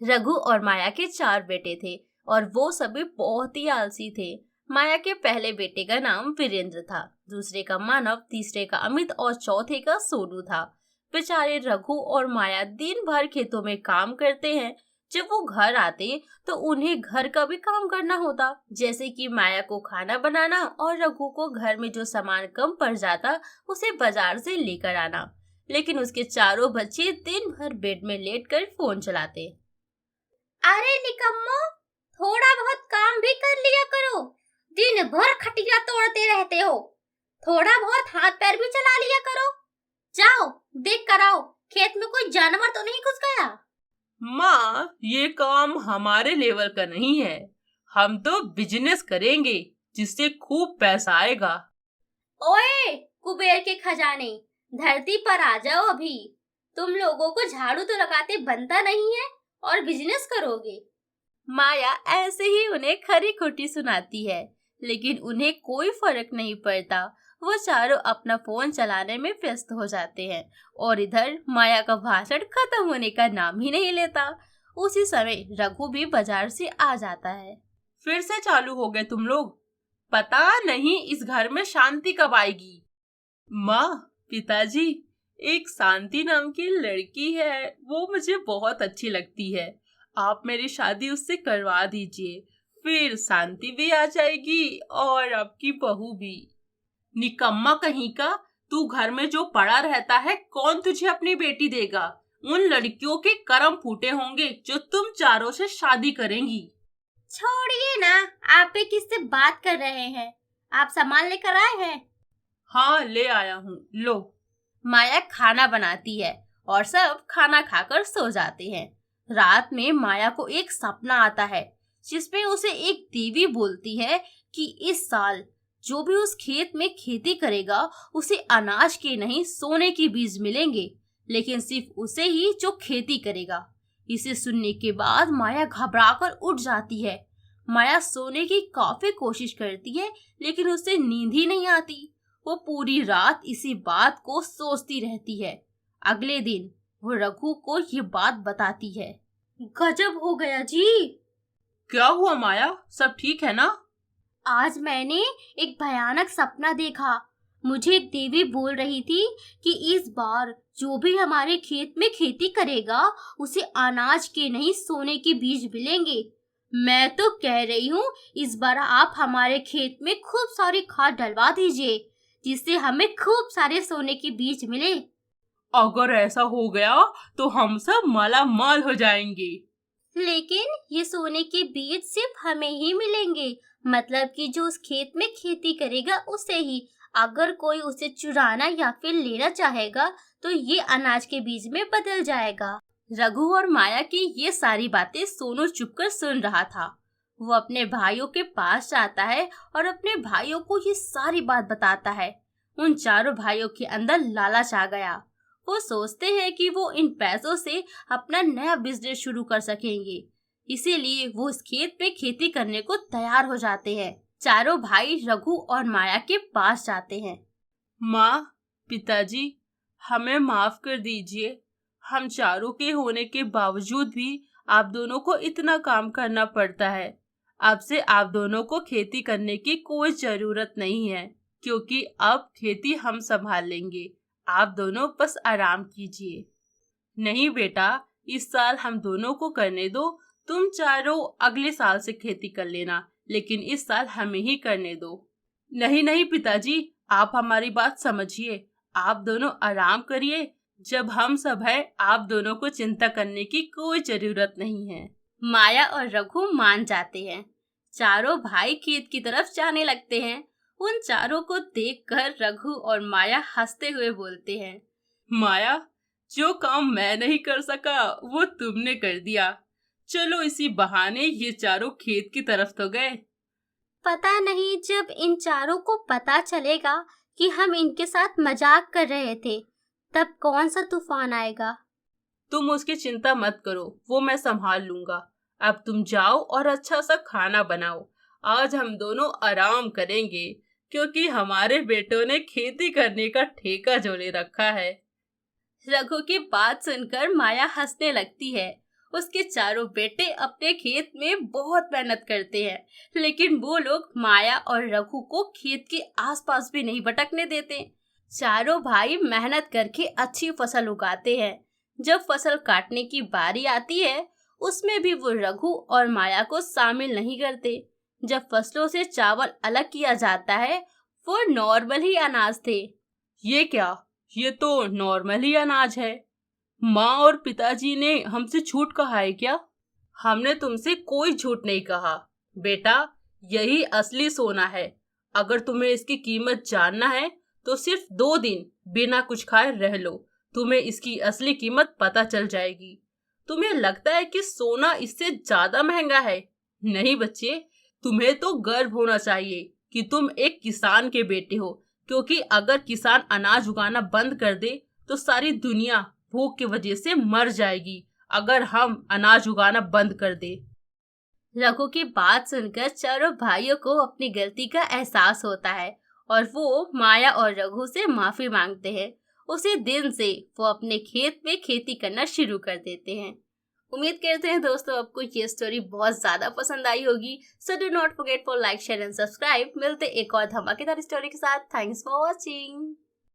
रघु और माया के 4 बेटे थे और वो सभी बहुत ही आलसी थे। माया के पहले बेटे का नाम वीरेंद्र था, दूसरे का मानव, तीसरे का अमित और चौथे का सोनू था। बेचारे रघु और माया दिन भर खेतों में काम करते हैं। जब वो घर आते तो उन्हें घर का भी काम करना होता, जैसे कि माया को खाना बनाना और रघु को घर में जो सामान कम पड़ जाता उसे बाजार से लेकर आना। लेकिन उसके चारों बच्चे दिन भर बेड में लेटकर फोन चलाते। अरे निकम्मो, थोड़ा बहुत काम भी कर लिया करो। दिन भर खटिया तोड़ते रहते हो। थोड़ा बहुत हाथ पैर भी चला लिया करो। जाओ देख कर आओ, खेत में कोई जानवर तो नहीं घुस गया। माँ, ये काम हमारे लेवल का नहीं है। हम तो बिजनेस करेंगे जिससे खूब पैसा आएगा। ओए कुबेर के खजाने, धरती पर आ जाओ अभी। तुम लोगों को झाड़ू तो लगाते बनता नहीं है और बिजनेस करोगे। माया ऐसे ही उन्हें खरी खोटी सुनाती है, लेकिन उन्हें कोई फर्क नहीं पड़ता। वो चारों अपना फोन चलाने में व्यस्त हो जाते हैं और इधर माया का भाषण खत्म होने का नाम ही नहीं लेता। उसी समय रघु भी बाजार से आ जाता है। फिर से चालू हो गए तुम लोग। पता नहीं इस घर में शांति कब आएगी। माँ, पिताजी, एक शांति नाम की लड़की है, वो मुझे बहुत अच्छी लगती है। आप मेरी शादी उससे करवा दीजिए, फिर शांति भी आ जाएगी और आपकी बहू भी। निकम्मा कहीं का, तू घर में जो पड़ा रहता है, कौन तुझे अपनी बेटी देगा? उन लड़कियों के कर्म फूटे होंगे जो तुम चारों से शादी करेंगी। छोड़िए ना, आप भी किससे बात कर रहे हैं? आप सामान लेकर आए हैं? हाँ, ले आया हूँ, लो। माया खाना बनाती है और सब खाना खाकर सो जाते हैं। रात में माया को एक सपना आता है जिसमें उसे एक देवी बोलती है कि इस साल जो भी उस खेत में खेती करेगा उसे अनाज के नहीं सोने के बीज मिलेंगे, लेकिन सिर्फ उसे ही जो खेती करेगा। इसे सुनने के बाद माया घबराकर उठ जाती है। माया सोने की काफी कोशिश करती है लेकिन उसे नींद ही नहीं आती। वो पूरी रात इसी बात को सोचती रहती है। अगले दिन वो रघु को ये बात बताती है। गजब हो गया जी। क्या हुआ माया, सब ठीक है ना? आज मैंने एक भयानक सपना देखा। मुझे एक देवी बोल रही थी कि इस बार जो भी हमारे खेत में खेती करेगा उसे अनाज के नहीं सोने के बीज मिलेंगे। मैं तो कह रही हूँ इस बार आप हमारे खेत में खूब सारी खाद डलवा दीजिए जिससे हमें खूब सारे सोने के बीज मिले। अगर ऐसा हो गया तो हम सब माला माल हो जाएंगे। लेकिन ये सोने के बीज सिर्फ हमें ही मिलेंगे, मतलब कि जो उस खेत में खेती करेगा उसे ही। अगर कोई उसे चुराना या फिर लेना चाहेगा तो ये अनाज के बीज में बदल जाएगा। रघु और माया की ये सारी बातें सोनू चुपकर सुन रहा था। वो अपने भाइयों के पास जाता है और अपने भाइयों को ये सारी बात बताता है। उन चारों भाइयों के अंदर लालच आ गया। वो सोचते हैं कि वो इन पैसों से अपना नया बिजनेस शुरू कर सकेंगे, इसीलिए वो इस खेत पे खेती करने को तैयार हो जाते हैं। चारों भाई रघु और माया के पास जाते हैं। माँ, पिताजी, हमें माफ कर दीजिए। हम चारों के होने के बावजूद भी आप दोनों को इतना काम करना पड़ता है। अब से आप दोनों को खेती करने की कोई जरूरत नहीं है, क्योंकि अब खेती हम संभाल लेंगे। आप दोनों बस आराम कीजिए। नहीं बेटा, इस साल हम दोनों को करने दो। तुम चारों अगले साल से खेती कर लेना, लेकिन इस साल हमें ही करने दो। नहीं नहीं पिताजी, आप हमारी बात समझिए। आप दोनों आराम करिए। जब हम सब हैं, आप दोनों को चिंता करने की कोई जरूरत नहीं है। माया और रघु मान जाते हैं। चारों भाई खेत की तरफ जाने लगते हैं। उन चारों को देखकर रघु और माया हंसते हुए बोलते हैं, माया, जो काम मैं नहीं कर सका वो तुमने कर दिया। चलो इसी बहाने ये चारों खेत की तरफ तो गए। पता नहीं जब इन चारों को पता चलेगा कि हम इनके साथ मजाक कर रहे थे तब कौन सा तूफान आएगा। तुम उसकी चिंता मत करो, वो मैं संभाल लूंगा। अब तुम जाओ और अच्छा सा खाना बनाओ। आज हम दोनों आराम करेंगे, क्योंकि हमारे बेटों ने खेती करने का ठेका जो ले रखा है। रघु की बात सुनकर माया हंसने लगती है। उसके चारों बेटे अपने खेत में बहुत मेहनत करते हैं, लेकिन वो लोग माया और रघु को खेत के आसपास भी नहीं भटकने देते। चारों भाई मेहनत करके अच्छी फसल उगाते हैं। जब फसल काटने की बारी आती है, उसमें भी वो रघु और माया को शामिल नहीं करते। जब फसलों से चावल अलग किया जाता है, वो नॉर्मल ही अनाज थे। ये क्या? ये तो नॉर्मल ही अनाज है। माँ और पिताजी ने हमसे झूठ कहा है क्या? हमने तुमसे कोई झूठ नहीं कहा बेटा, यही असली सोना है। अगर तुम्हें इसकी कीमत जानना है तो सिर्फ 2 दिन बिना कुछ खाए रह लो, तुम्हें इसकी असली कीमत पता चल जाएगी। तुम्हें लगता है कि सोना इससे ज्यादा महंगा है? नहीं बच्चे, तुम्हें तो गर्व होना चाहिए कि तुम एक किसान के बेटे हो, क्योंकि अगर किसान अनाज उगाना बंद कर दे तो सारी दुनिया भूख की वजह से मर जाएगी। अगर हम अनाज उगाना बंद कर दे। रघु की बात सुनकर चारों भाइयों को अपनी गलती का एहसास होता है और वो माया और रघु से माफी मांगते हैं। उसी दिन से वो अपने खेत में खेती करना शुरू कर देते हैं। उम्मीद करते हैं दोस्तों आपको ये स्टोरी बहुत ज्यादा पसंद आई होगी। So do not forget for like, share and subscribe. मिलते एक और धमाकेदार स्टोरी के साथ। Thanks for watching.